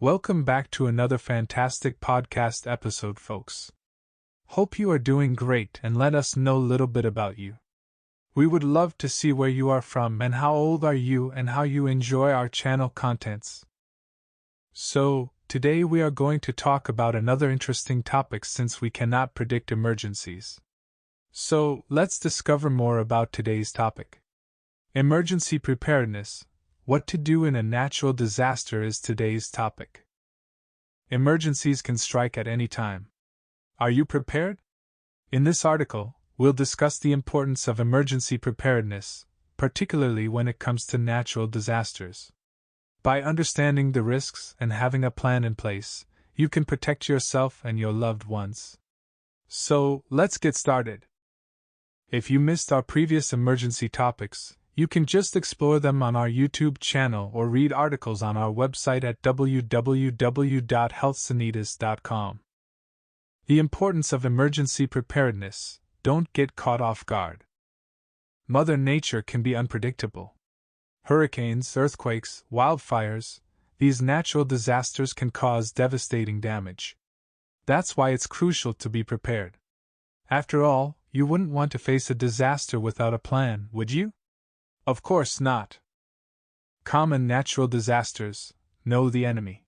Welcome back to another fantastic podcast episode, folks. Hope you are doing great and let us know a little bit about you. We would love to see where you are from and how old are you and how you enjoy our channel contents. So, today we are going to talk about another interesting topic since we cannot predict emergencies. So, let's discover more about today's topic. Emergency preparedness. What to do in a natural disaster is today's topic. Emergencies can strike at any time. Are you prepared? In this article, we'll discuss the importance of emergency preparedness, particularly when it comes to natural disasters. By understanding the risks and having a plan in place, you can protect yourself and your loved ones. So, let's get started. If you missed our previous emergency topics, you can just explore them on our YouTube channel or read articles on our website at www.healthsanitas.com. The importance of emergency preparedness. Don't get caught off guard. Mother Nature can be unpredictable. Hurricanes, earthquakes, wildfires, these natural disasters can cause devastating damage. That's why it's crucial to be prepared. After all, you wouldn't want to face a disaster without a plan, would you? Of course not. Common natural disasters. Know the enemy.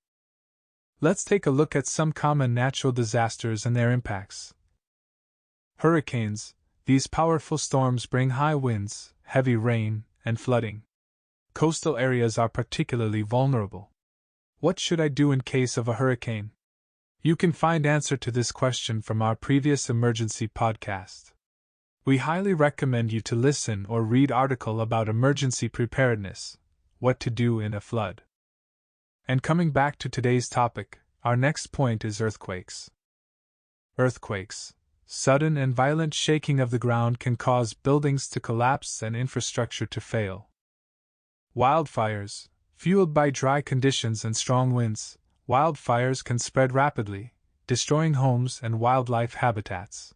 Let's take a look at some common natural disasters and their impacts. Hurricanes. These powerful storms bring high winds, heavy rain, and flooding. Coastal areas are particularly vulnerable. What should I do in case of a hurricane? You can find answer to this question from our previous emergency podcast. We highly recommend you to listen or read article about emergency preparedness, what to do in a flood. And coming back to today's topic, our next point is earthquakes. Earthquakes, sudden and violent shaking of the ground can cause buildings to collapse and infrastructure to fail. Wildfires, fueled by dry conditions and strong winds, wildfires can spread rapidly, destroying homes and wildlife habitats.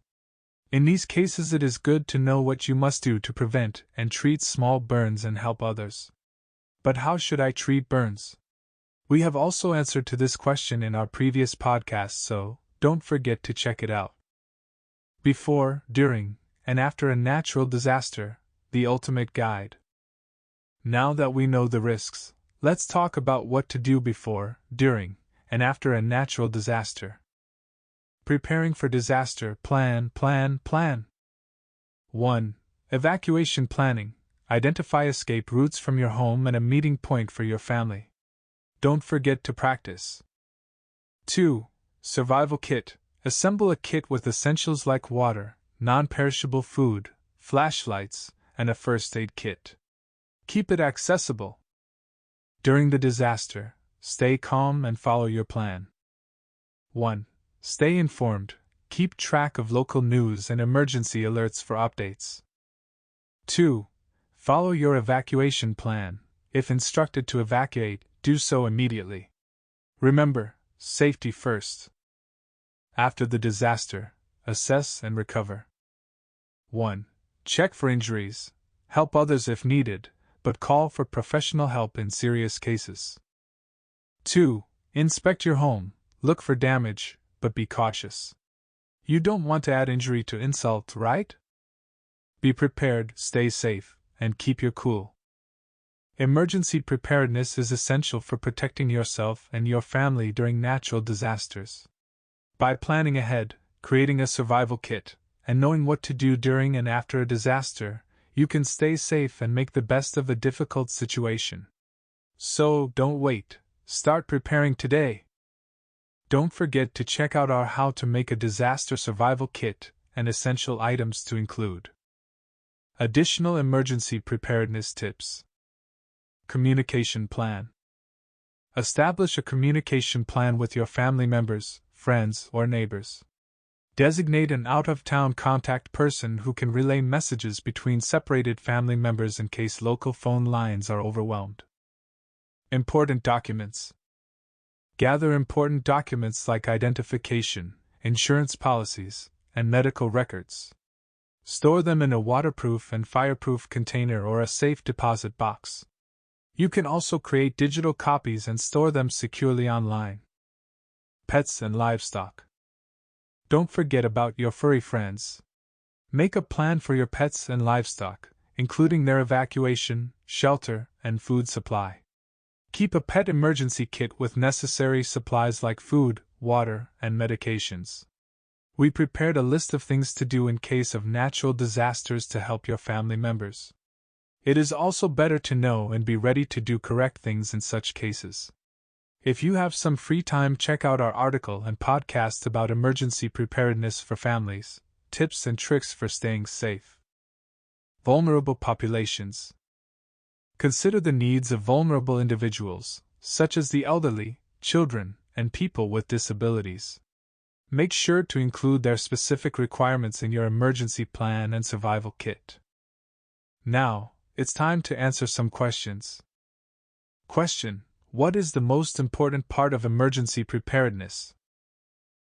In these cases, it is good to know what you must do to prevent and treat small burns and help others. But how should I treat burns? We have also answered to this question in our previous podcast, so don't forget to check it out. Before, during, and after a natural disaster, the ultimate guide. Now that we know the risks, let's talk about what to do before, during, and after a natural disaster. Preparing for disaster. Plan. 1. Evacuation planning. Identify escape routes from your home and a meeting point for your family. Don't forget to practice. 2. Survival kit. Assemble a kit with essentials like water, non-perishable food, flashlights, and a first aid kit. Keep it accessible. During the disaster, stay calm and follow your plan. 1. Stay informed. Keep track of local news and emergency alerts for updates. 2. Follow your evacuation plan. If instructed to evacuate, do so immediately. Remember, safety first. After the disaster, assess and recover. 1. Check for injuries. Help others if needed, but call for professional help in serious cases. 2. Inspect your home. Look for damage, but be cautious. You don't want to add injury to insult, right? Be prepared, stay safe, and keep your cool. Emergency preparedness is essential for protecting yourself and your family during natural disasters. By planning ahead, creating a survival kit, and knowing what to do during and after a disaster, you can stay safe and make the best of a difficult situation. So, don't wait. Start preparing today. Don't forget to check out our How to Make a Disaster Survival Kit and essential items to include. Additional emergency preparedness tips. Communication plan. Establish a communication plan with your family members, friends, or neighbors. Designate an out-of-town contact person who can relay messages between separated family members in case local phone lines are overwhelmed. Important documents. Gather important documents like identification, insurance policies, and medical records. Store them in a waterproof and fireproof container or a safe deposit box. You can also create digital copies and store them securely online. Pets and livestock. Don't forget about your furry friends. Make a plan for your pets and livestock, including their evacuation, shelter, and food supply. Keep a pet emergency kit with necessary supplies like food, water, and medications. We prepared a list of things to do in case of natural disasters to help your family members. It is also better to know and be ready to do correct things in such cases. If you have some free time, check out our article and podcast about emergency preparedness for families, tips and tricks for staying safe. Vulnerable populations. Consider the needs of vulnerable individuals, such as the elderly, children, and people with disabilities. Make sure to include their specific requirements in your emergency plan and survival kit. Now, it's time to answer some questions. Question: what is the most important part of emergency preparedness?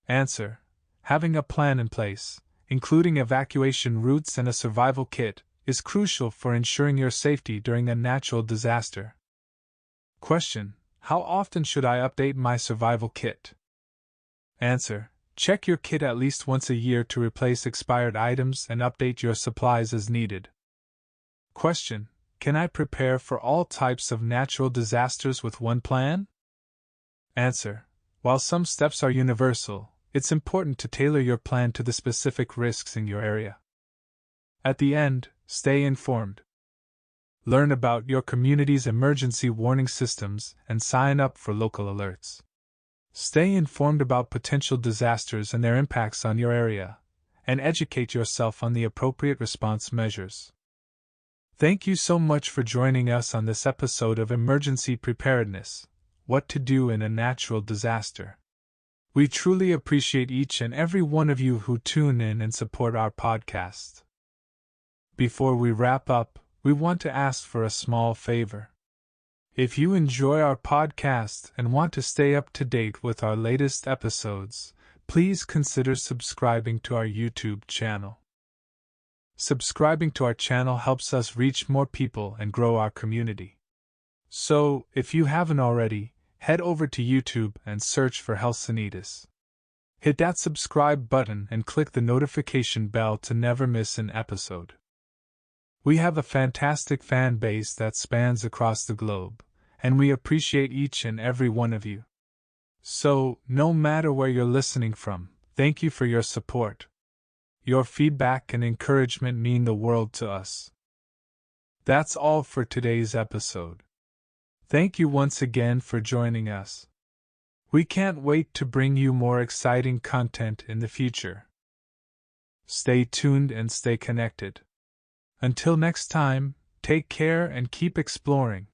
Answer: having a plan in place, including evacuation routes and a survival kit, is crucial for ensuring your safety during a natural disaster. Question: how often should I update my survival kit? Answer: check your kit at least once a year to replace expired items and update your supplies as needed. Question: can I prepare for all types of natural disasters with one plan? Answer: while some steps are universal, it's important to tailor your plan to the specific risks in your area. At the end, stay informed. Learn about your community's emergency warning systems and sign up for local alerts. Stay informed about potential disasters and their impacts on your area, and educate yourself on the appropriate response measures. Thank you so much for joining us on this episode of Emergency Preparedness: What to Do in a Natural Disaster. We truly appreciate each and every one of you who tune in and support our podcast. Before we wrap up, we want to ask for a small favor. If you enjoy our podcast and want to stay up to date with our latest episodes, please consider subscribing to our YouTube channel. Subscribing to our channel helps us reach more people and grow our community. So, if you haven't already, head over to YouTube and search for HealthSanitas. Hit that subscribe button and click the notification bell to never miss an episode. We have a fantastic fan base that spans across the globe, and we appreciate each and every one of you. So, no matter where you're listening from, thank you for your support. Your feedback and encouragement mean the world to us. That's all for today's episode. Thank you once again for joining us. We can't wait to bring you more exciting content in the future. Stay tuned and stay connected. Until next time, take care and keep exploring.